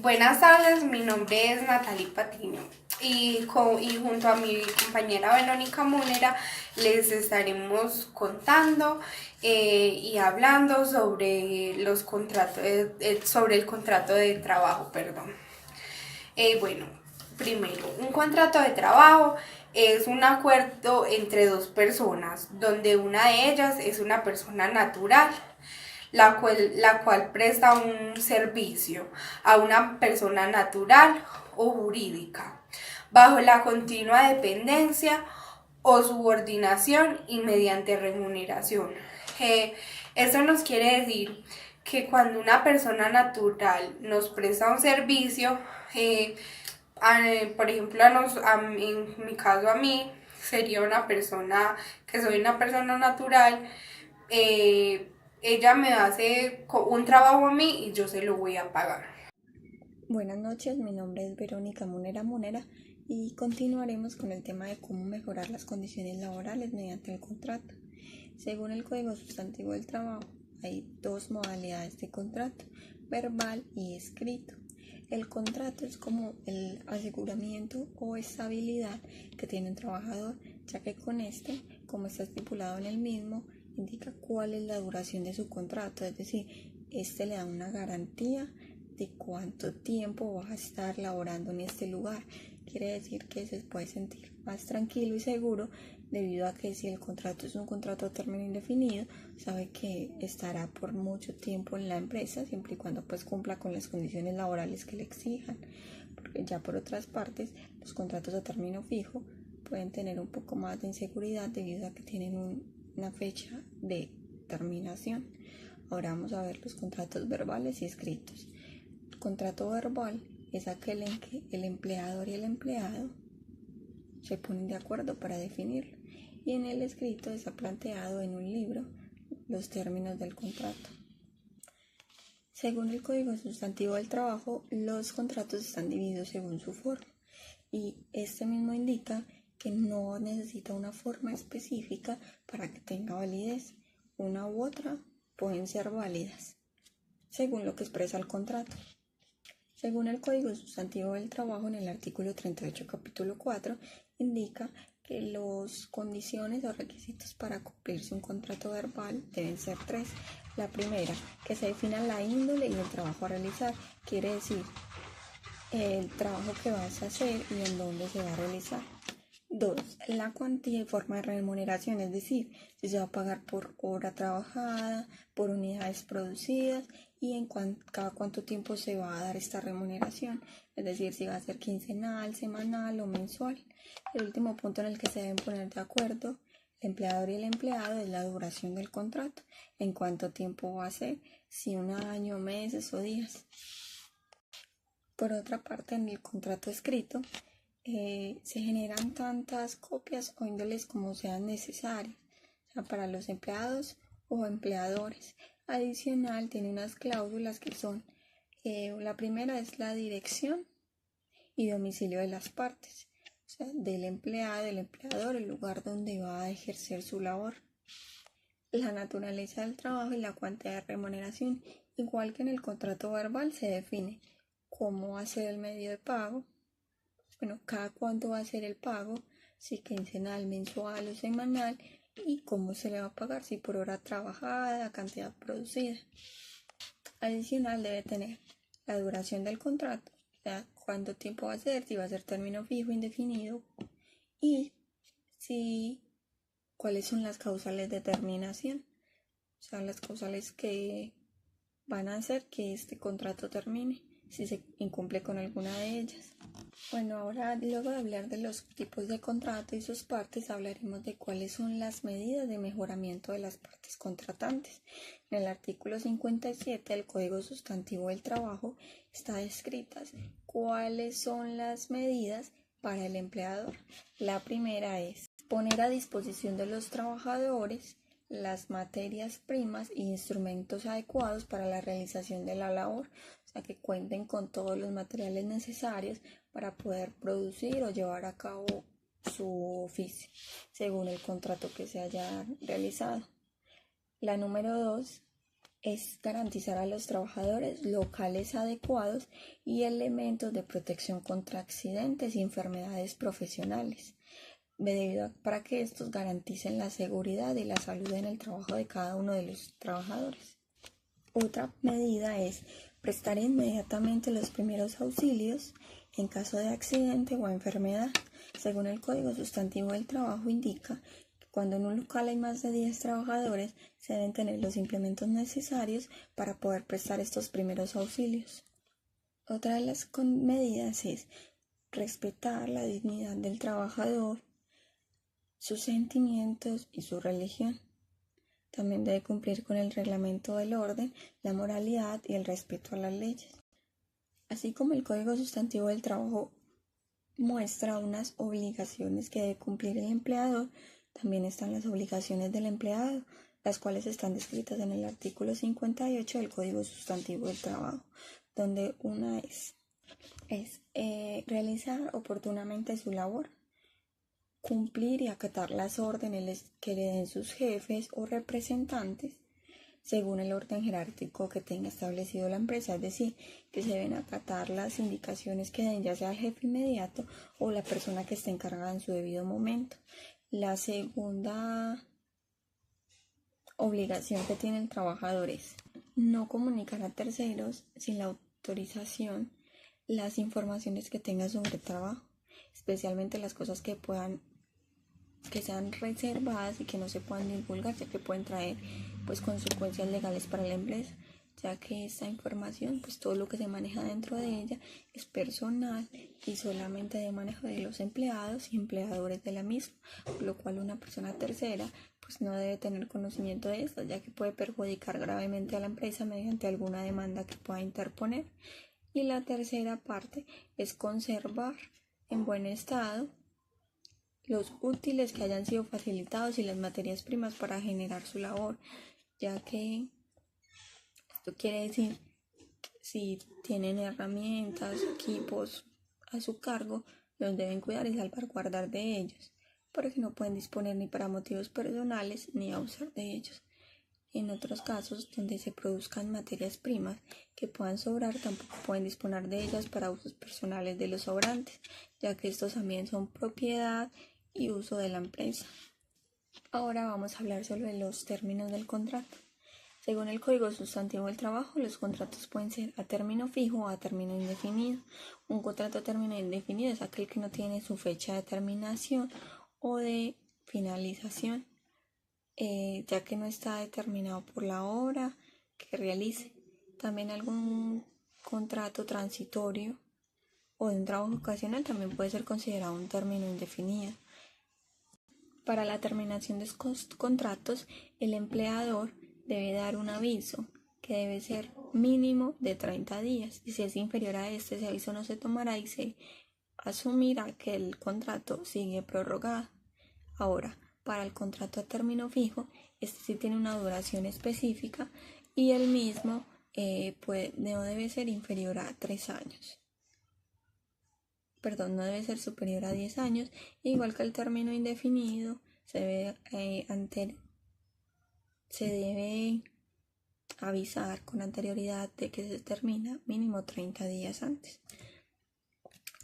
Buenas tardes, mi nombre es Natalie Patiño y junto a mi compañera Verónica Munera les estaremos contando y hablando sobre los contratos, sobre el contrato de trabajo, perdón. Bueno, primero, un contrato de trabajo es un acuerdo entre dos personas, donde una de ellas es una persona natural la cual presta un servicio a una persona natural o jurídica, bajo la continua dependencia o subordinación y mediante remuneración. Eso nos quiere decir que cuando una persona natural nos presta un servicio, por ejemplo, en mi caso a mí, sería una persona que soy una persona natural, eh, ella me hace un trabajo a mí y yo se lo voy a pagar. Buenas noches, mi nombre es Verónica Munera y continuaremos con el tema de cómo mejorar las condiciones laborales mediante el contrato. Según el Código Sustantivo del Trabajo, hay dos modalidades de contrato, verbal y escrito. El contrato es como el aseguramiento o estabilidad que tiene un trabajador, ya que con este, como está estipulado en el mismo, indica cuál es la duración de su contrato, es decir, este le da una garantía de cuánto tiempo vas a estar laborando en este lugar. Quiere decir que se puede sentir más tranquilo y seguro debido a que si el contrato es un contrato a término indefinido, sabe que estará por mucho tiempo en la empresa, siempre y cuando pues cumpla con las condiciones laborales que le exijan. Porque ya por otras partes, los contratos a término fijo pueden tener un poco más de inseguridad debido a que tienen una fecha de terminación. Ahora vamos a ver los contratos verbales y escritos. El contrato verbal es aquel en que el empleador y el empleado se ponen de acuerdo para definirlo, y en el escrito está planteado en un libro los términos del contrato. Según el Código Sustantivo del Trabajo, los contratos están divididos según su forma, y este mismo indica que no necesita una forma específica para que tenga validez. Una u otra pueden ser válidas, según lo que expresa el contrato. Según el Código Sustantivo del Trabajo, en el artículo 38, capítulo 4, indica que las condiciones o requisitos para cumplirse un contrato verbal deben ser tres. La primera, que se defina la índole y el trabajo a realizar, quiere decir el trabajo que vas a hacer y en dónde se va a realizar. 2. La cuantía y forma de remuneración, es decir, si se va a pagar por hora trabajada, por unidades producidas y cada cuánto tiempo se va a dar esta remuneración, es decir, si va a ser quincenal, semanal o mensual. El último punto en el que se deben poner de acuerdo el empleador y el empleado es la duración del contrato, en cuánto tiempo va a ser, si un año, meses o días. Por otra parte, en el contrato escrito, se generan tantas copias o índoles como sean necesarias, o sea, para los empleados o empleadores. Adicional, tiene unas cláusulas que son, la primera es la dirección y domicilio de las partes, o sea, del empleado, del empleador, el lugar donde va a ejercer su labor, la naturaleza del trabajo y la cuantía de remuneración. Igual que en el contrato verbal, se define cómo va a ser el medio de pago, cada cuánto va a ser el pago, si quincenal, mensual o semanal, y cómo se le va a pagar, si por hora trabajada, cantidad producida. Adicional, debe tener la duración del contrato, o sea, cuánto tiempo va a ser, si va a ser término fijo, indefinido, y si cuáles son las causales de terminación, o sea, las causales que van a hacer que este contrato termine, si se incumple con alguna de ellas. Bueno, ahora luego de hablar de los tipos de contrato y sus partes, hablaremos de cuáles son las medidas de mejoramiento de las partes contratantes. En el artículo 57 del Código Sustantivo del Trabajo está descritas cuáles son las medidas para el empleador. La primera es poner a disposición de los trabajadores las materias primas e instrumentos adecuados para la realización de la labor, o sea, que cuenten con todos los materiales necesarios para poder producir o llevar a cabo su oficio, según el contrato que se haya realizado. La número 2 es garantizar a los trabajadores locales adecuados y elementos de protección contra accidentes y enfermedades profesionales, para que estos garanticen la seguridad y la salud en el trabajo de cada uno de los trabajadores. Otra medida es prestar inmediatamente los primeros auxilios en caso de accidente o enfermedad. Según el Código Sustantivo del Trabajo indica que cuando en un local hay más de 10 trabajadores se deben tener los implementos necesarios para poder prestar estos primeros auxilios. Otra de las medidas es respetar la dignidad del trabajador, sus sentimientos y su religión. También debe cumplir con el reglamento del orden, la moralidad y el respeto a las leyes. Así como el Código Sustantivo del Trabajo muestra unas obligaciones que debe cumplir el empleador, también están las obligaciones del empleado, las cuales están descritas en el artículo 58 del Código Sustantivo del Trabajo, donde una es realizar oportunamente su labor, cumplir y acatar las órdenes que le den sus jefes o representantes según el orden jerárquico que tenga establecido la empresa, es decir, que se deben acatar las indicaciones que den ya sea el jefe inmediato o la persona que esté encargada en su debido momento. La segunda obligación que tiene el trabajador es no comunicar a terceros sin la autorización las informaciones que tenga sobre el trabajo, especialmente las cosas que sean reservadas y que no se puedan divulgar, ya que pueden traer consecuencias legales para la empresa, ya que esta información, todo lo que se maneja dentro de ella es personal y solamente de manejo de los empleados y empleadores de la misma, por lo cual una persona tercera no debe tener conocimiento de esto, ya que puede perjudicar gravemente a la empresa mediante alguna demanda que pueda interponer. Y la tercera parte es conservar en buen estado los útiles que hayan sido facilitados y las materias primas para generar su labor, ya que esto quiere decir que si tienen herramientas, equipos a su cargo, los deben cuidar y salvaguardar de ellos, porque no pueden disponer ni para motivos personales ni abusar de ellos. En otros casos, donde se produzcan materias primas que puedan sobrar, tampoco pueden disponer de ellas para usos personales de los sobrantes, ya que estos también son propiedad y uso de la empresa. Ahora vamos a hablar sobre los términos del contrato. Según el Código Sustantivo del Trabajo, los contratos pueden ser a término fijo o a término indefinido. Un contrato a término indefinido es aquel que no tiene su fecha de terminación o de finalización, ya que no está determinado por la obra que realice. También algún contrato transitorio o de un trabajo ocasional también puede ser considerado un término indefinido. Para la terminación de estos contratos, el empleador debe dar un aviso que debe ser mínimo de 30 días y si es inferior a ese aviso no se tomará y se asumirá que el contrato sigue prorrogado. Ahora, para el contrato a término fijo, este sí tiene una duración específica y el mismo no debe ser inferior a 3 años. No debe ser superior a 10 años, igual que el término indefinido, se debe avisar con anterioridad de que se termina mínimo 30 días antes.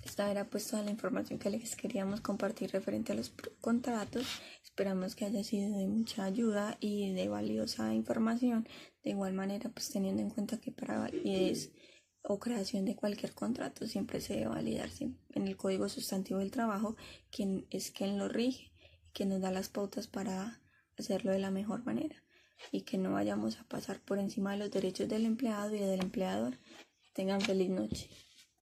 Esta era toda la información que les queríamos compartir referente a los contratos. Esperamos que haya sido de mucha ayuda y de valiosa información. De igual manera, teniendo en cuenta que para validez o creación de cualquier contrato siempre se debe validar en el Código Sustantivo del Trabajo, quien lo rige y que nos da las pautas para hacerlo de la mejor manera y que no vayamos a pasar por encima de los derechos del empleado y del empleador. Tengan feliz noche.